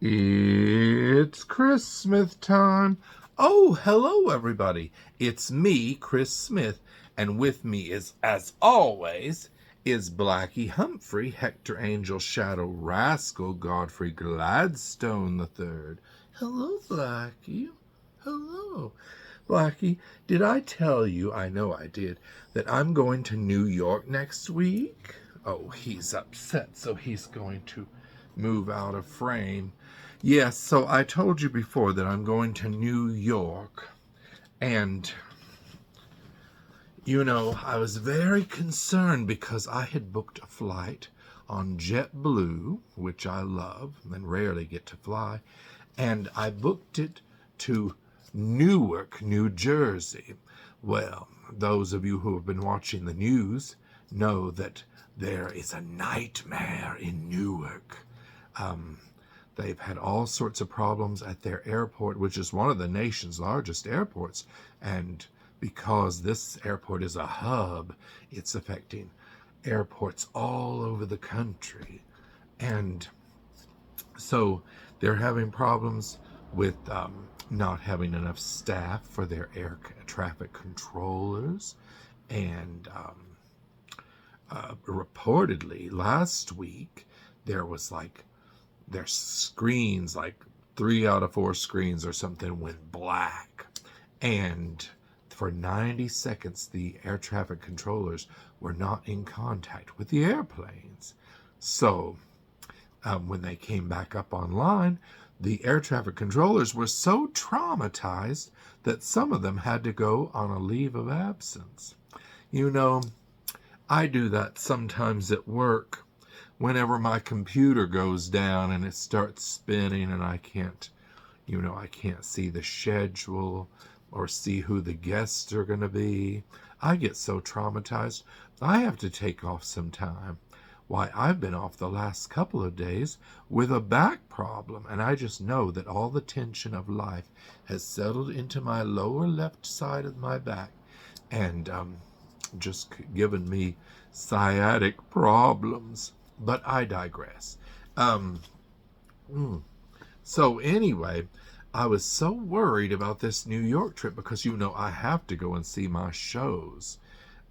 It's Christmas time. Oh, hello, everybody. It's me, Chris Smith, and with me is, as always, is Blackie Humphrey, Hector Angel Shadow Rascal, Godfrey Gladstone III. Hello, Blackie. Hello. Blackie, did I tell you, I know I did, that I'm going to New York next week? Oh, he's upset, so he's going to move out of frame. Yes, so I told you before that I'm going to New York, and I was very concerned because I had booked a flight on JetBlue, which I love and rarely get to fly, and I booked it to Newark, New Jersey. Well, those of you who have been watching the news know that there is a nightmare in Newark. They've had all sorts of problems at their airport, which is one of the nation's largest airports. And because this airport is a hub, it's affecting airports all over the country. And so they're having problems with not having enough staff for their air traffic controllers. And reportedly, last week, there was their screens, like 3 out of 4 screens or something, went black. And for 90 seconds, the air traffic controllers were not in contact with the airplanes. So when they came back up online, the air traffic controllers were so traumatized that some of them had to go on a leave of absence. I do that sometimes at work. Whenever my computer goes down and it starts spinning and I can't see the schedule or see who the guests are going to be, I get so traumatized, I have to take off some time. Why, I've been off the last couple of days with a back problem, and I just know that all the tension of life has settled into my lower left side of my back and just given me sciatic problems. But I digress. So anyway, I was so worried about this New York trip because I have to go and see my shows.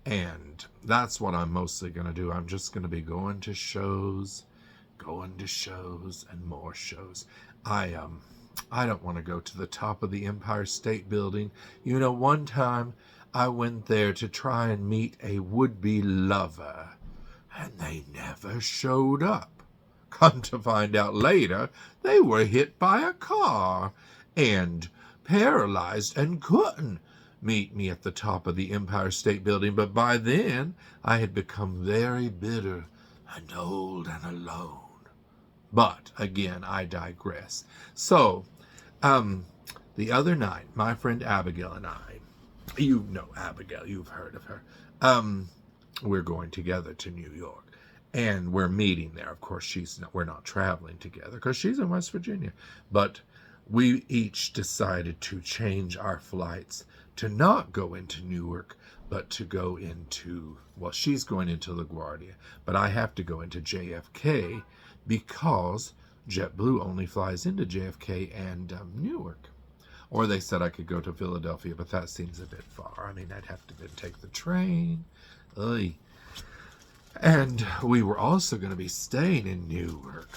And that's what I'm mostly going to do. I'm just going to be going to shows and more shows. I don't want to go to the top of the Empire State Building. One time I went there to try and meet a would-be lover, and they never showed up. Come to find out later, they were hit by a car and paralyzed and couldn't meet me at the top of the Empire State Building. But by then, I had become very bitter and old and alone. But again, I digress. So, the other night, my friend Abigail and I, you know Abigail, you've heard of her, we're going together to New York. And we're meeting there. Of course, we're not traveling together because she's in West Virginia. But we each decided to change our flights to not go into Newark, but to go into, well, she's going into LaGuardia, but I have to go into JFK because JetBlue only flies into JFK and Newark. Or they said I could go to Philadelphia, but that seems a bit far. I mean, I'd have to then take the train. Ugh. And we were also going to be staying in Newark,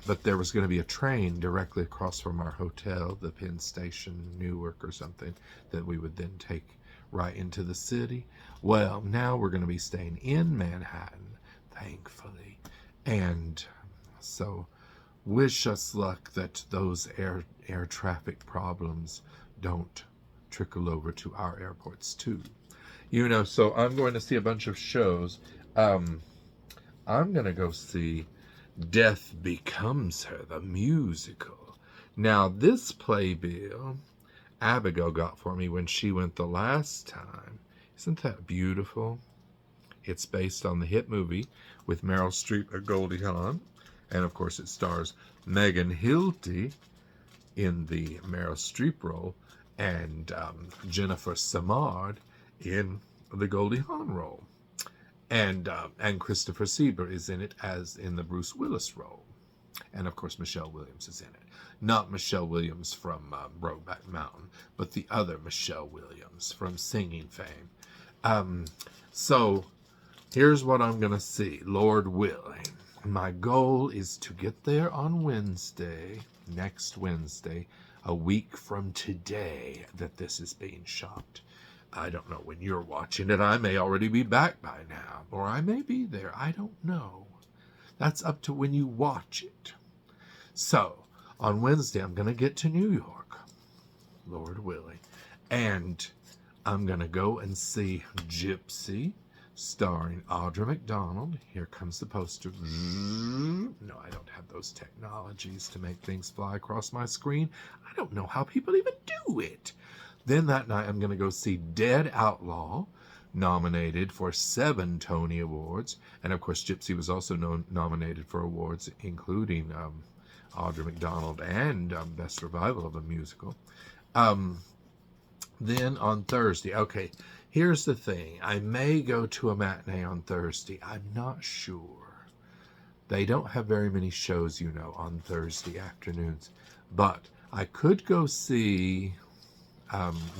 but there was going to be a train directly across from our hotel, the Penn Station, Newark or something, that we would then take right into the city. Well, now we're going to be staying in Manhattan, thankfully. And so wish us luck that those air traffic problems don't trickle over to our airports too. So I'm going to see a bunch of shows. I'm going to go see Death Becomes Her, the musical. Now, this playbill Abigail got for me when she went the last time. Isn't that beautiful? It's based on the hit movie with Meryl Streep and Goldie Hawn. And, of course, it stars Megan Hilty in the Meryl Streep role and Jennifer Samard in the Goldie Hawn role. And Christopher Sieber is in it as in the Bruce Willis role. And of course, Michelle Williams is in it. Not Michelle Williams from Broadway Mountain, but the other Michelle Williams from singing fame. Um, so here's what I'm going to see, Lord willing. My goal is to get there on Wednesday, next Wednesday, a week from today that this is being shot. I don't know when you're watching it. I may already be back by now, or I may be there. I don't know. That's up to when you watch it. So, on Wednesday, I'm going to get to New York, Lord willing, and I'm going to go and see Gypsy, starring Audra McDonald. Here comes the poster. No, I don't have those technologies to make things fly across my screen. I don't know how people even do it. Then that night, I'm going to go see Dead Outlaw, nominated for 7 Tony Awards. And of course, Gypsy was also nominated for awards, including Audra McDonald and Best Revival of a Musical. Then on Thursday, okay, here's the thing. I may go to a matinee on Thursday. I'm not sure. They don't have very many shows, you know, on Thursday afternoons. But I could go see,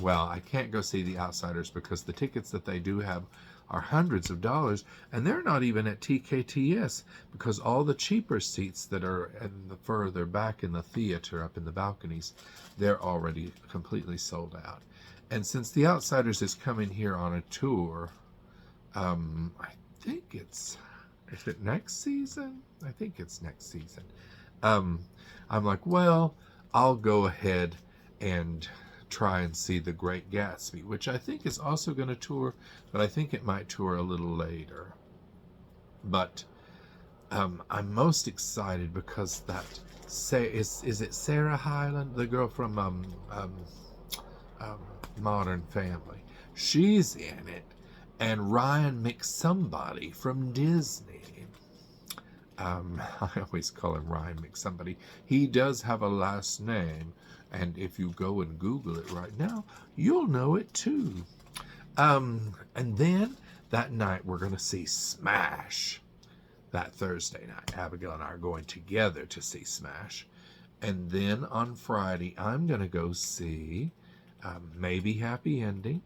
well, I can't go see The Outsiders because the tickets that they do have are hundreds of dollars, and they're not even at TKTS because all the cheaper seats that are in the further back in the theater up in the balconies, they're already completely sold out. And since The Outsiders is coming here on a tour, I think is it next season? I think it's next season. I'm like, well, I'll go ahead and try and see The Great Gatsby, which I think is also going to tour, but I think it might tour a little later. But I'm most excited because that is it Sarah Hyland, the girl from Modern Family? She's in it, and Ryan McSomebody from Disney. I always call him Ryan McSomebody. He does have a last name, and if you go and Google it right now, you'll know it too. And then that night we're going to see Smash. That Thursday night, Abigail and I are going together to see Smash. And then on Friday, I'm going to go see maybe Happy Ending,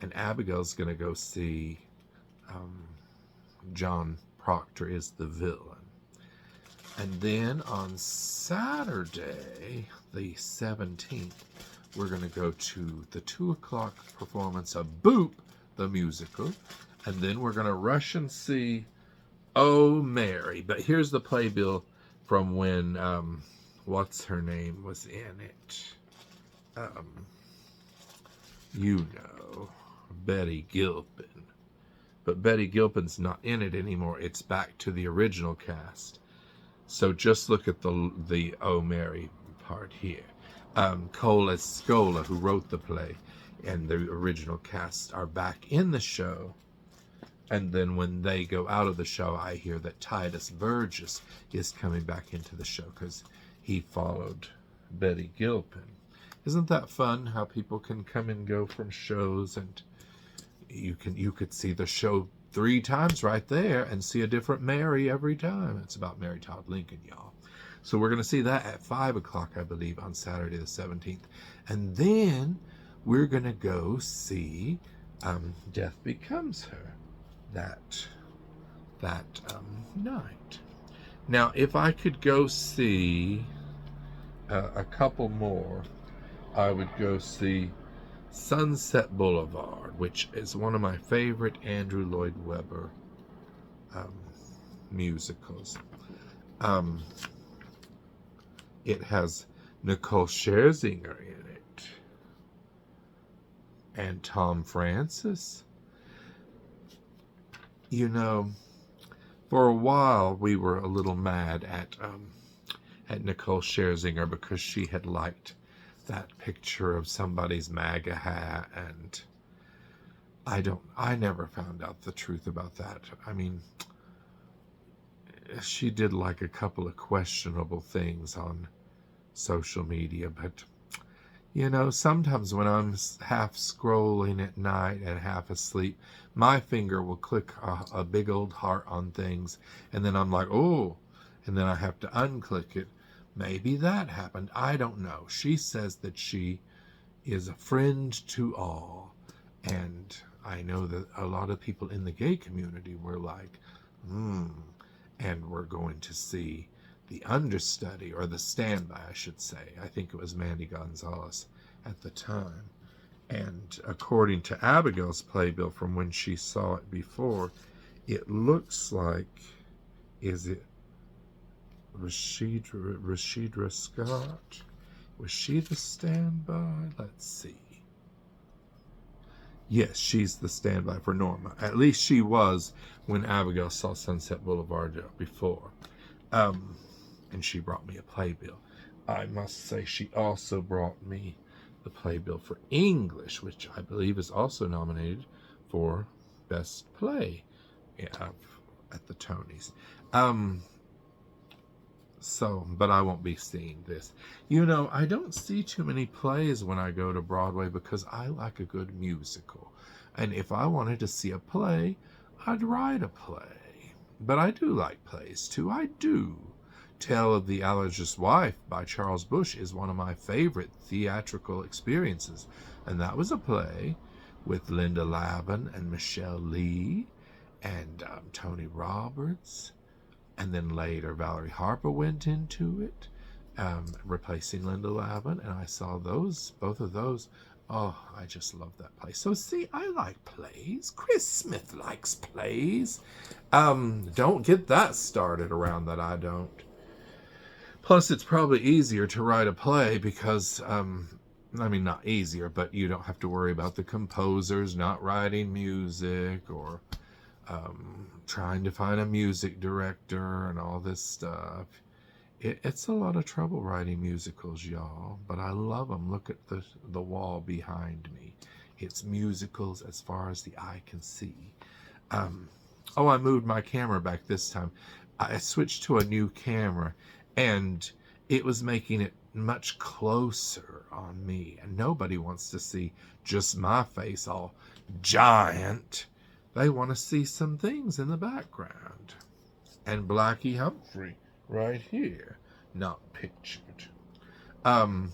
and Abigail's going to go see John Proctor is the Villain. And then on Saturday, the 17th, we're going to go to the 2 o'clock performance of Boop, the musical. And then we're going to rush and see Oh, Mary. But here's the playbill from when, what's her name was in it? You know, Betty Gilpin. But Betty Gilpin's not in it anymore. It's back to the original cast. So just look at the Oh Mary part here. Cole Escola, who wrote the play, and the original cast are back in the show. And then when they go out of the show, I hear that Titus Burgess is coming back into the show because he followed Betty Gilpin. Isn't that fun how people can come and go from shows, and you could see the show 3 times right there and see a different Mary every time. It's about Mary Todd Lincoln, y'all. So we're going to see that at 5 o'clock, I believe, on Saturday the 17th. And then we're going to go see Death Becomes Her that night. Now, if I could go see a couple more, I would go see Sunset Boulevard, which is one of my favorite Andrew Lloyd Webber musicals. It has Nicole Scherzinger in it, and Tom Francis. You know, for a while we were a little mad at Nicole Scherzinger because she had liked that picture of somebody's MAGA hat, and I never found out the truth about that. I mean, she did like a couple of questionable things on social media, but you know, sometimes when I'm half scrolling at night and half asleep, my finger will click a big old heart on things, and then I'm like, oh, and then I have to unclick it. Maybe that happened. I don't know. She says that she is a friend to all. And I know that a lot of people in the gay community were like, and we're going to see the understudy, or the standby, I should say. I think it was Mandy Gonzalez at the time. And according to Abigail's playbill from when she saw it before, it looks like, is it Rashidra Scott? Was she the standby? Let's see. Yes, she's the standby for Norma. At least she was when Abigail saw Sunset Boulevard before. And she brought me a playbill. I must say she also brought me the playbill for English, which I believe is also nominated for Best Play at the Tonys. But I won't be seeing this. I don't see too many plays when I go to Broadway because I like a good musical. And if I wanted to see a play, I'd write a play. But I do like plays too. I do. Tale of the Allergist's Wife by Charles Busch is one of my favorite theatrical experiences. And that was a play with Linda Lavin and Michelle Lee and Tony Roberts. And then later, Valerie Harper went into it, replacing Linda Lavin. And I saw both of those. Oh, I just love that play. So see, I like plays. Chris Smith likes plays. Don't get that started around that I don't. Plus, it's probably easier to write a play because, not easier, but you don't have to worry about the composers not writing music or trying to find a music director and all this stuff. It's a lot of trouble writing musicals, y'all, but I love them. Look at the wall behind me. It's musicals as far as the eye can see. I moved my camera back this time. I switched to a new camera, and it was making it much closer on me, and nobody wants to see just my face all giant. They want to see some things in the background. And Blackie Humphrey right here, not pictured. But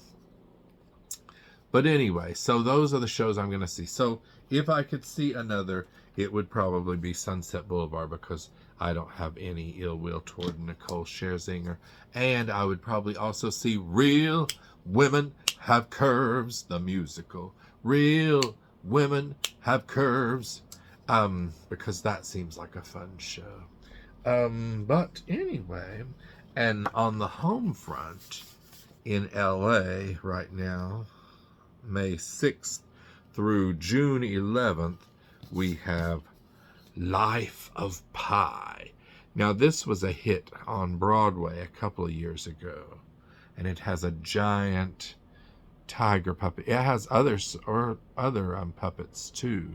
anyway, so those are the shows I'm going to see. So if I could see another, it would probably be Sunset Boulevard, because I don't have any ill will toward Nicole Scherzinger. And I would probably also see Real Women Have Curves, the musical. Real Women Have Curves. Because that seems like a fun show. But anyway, and on the home front in LA right now, May 6th through June 11th, we have Life of Pi. Now, this was a hit on Broadway a couple of years ago, and it has a giant tiger puppet. It has other puppets too.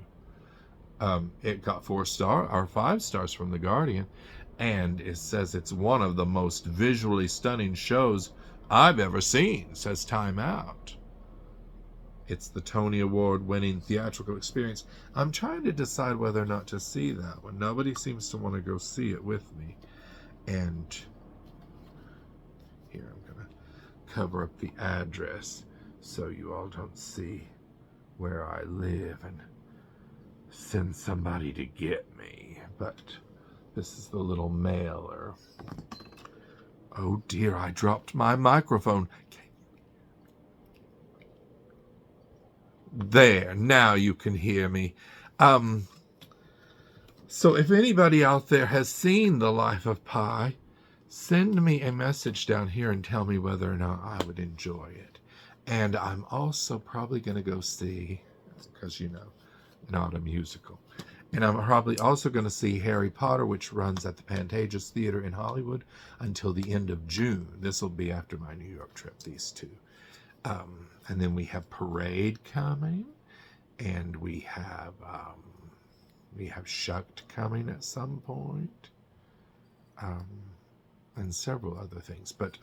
It got 5 stars from The Guardian, and it says it's one of the most visually stunning shows I've ever seen, says Time Out. It's the Tony Award-winning theatrical experience. I'm trying to decide whether or not to see that one. Nobody seems to want to go see it with me. And here, I'm going to cover up the address so you all don't see where I live and send somebody to get me. But this is the little mailer. Oh dear, I dropped my microphone. There, now you can hear me. So if anybody out there has seen The Life of Pi, send me a message down here and tell me whether or not I would enjoy it. And I'm also probably going to go see, because, not a musical. And I'm probably also going to see Harry Potter, which runs at the Pantages Theater in Hollywood until the end of June. This will be after my New York trip, these two. And then we have Parade coming, and we have Shucked coming at some point, and several other things. But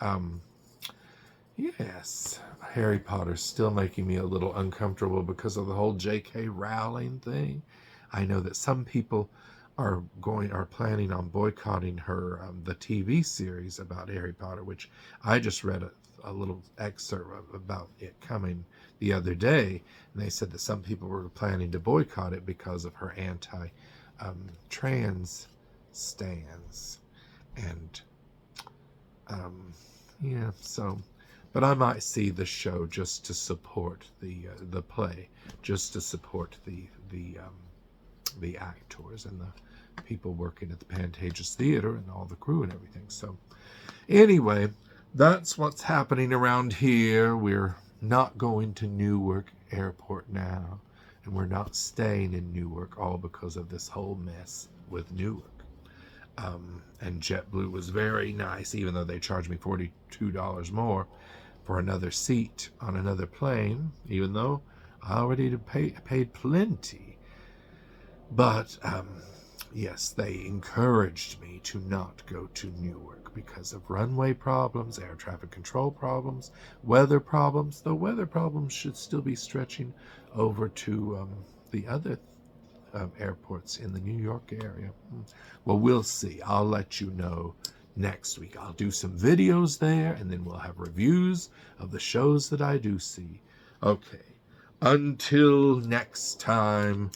yes, Harry Potter's still making me a little uncomfortable because of the whole J.K. Rowling thing. I know that some people are planning on boycotting her the TV series about Harry Potter, which I just read a little excerpt about it coming the other day, and they said that some people were planning to boycott it because of her trans stands, and yeah, so. But I might see the show just to support the play, just to support the actors and the people working at the Pantages Theater and all the crew and everything. So anyway, that's what's happening around here. We're not going to Newark Airport now, and we're not staying in Newark, all because of this whole mess with Newark. And JetBlue was very nice, even though they charged me $42 more for another seat on another plane, even though I already paid plenty. But yes, they encouraged me to not go to Newark because of runway problems, air traffic control problems, weather problems. The weather problems should still be stretching over to the other airports in the New York area. Well, we'll see. I'll let you know next week. I'll do some videos there, and then we'll have reviews of the shows that I do see. Okay. Until next time,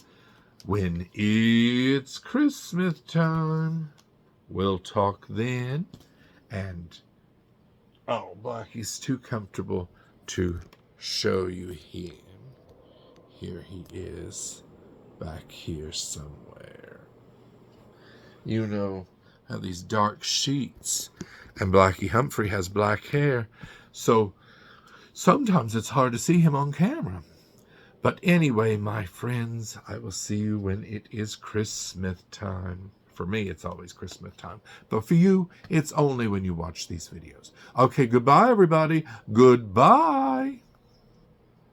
when it's Christmas time, we'll talk then. And, oh, Blackie's too comfortable to show you him. Here he is, back here somewhere. You know, have these dark sheets, and Blackie Humphrey has black hair, so sometimes it's hard to see him on camera. But anyway, my friends, I will see you when it is Christmas time. For me, it's always Christmas time. But for you, it's only when you watch these videos. Okay, goodbye, everybody. Goodbye.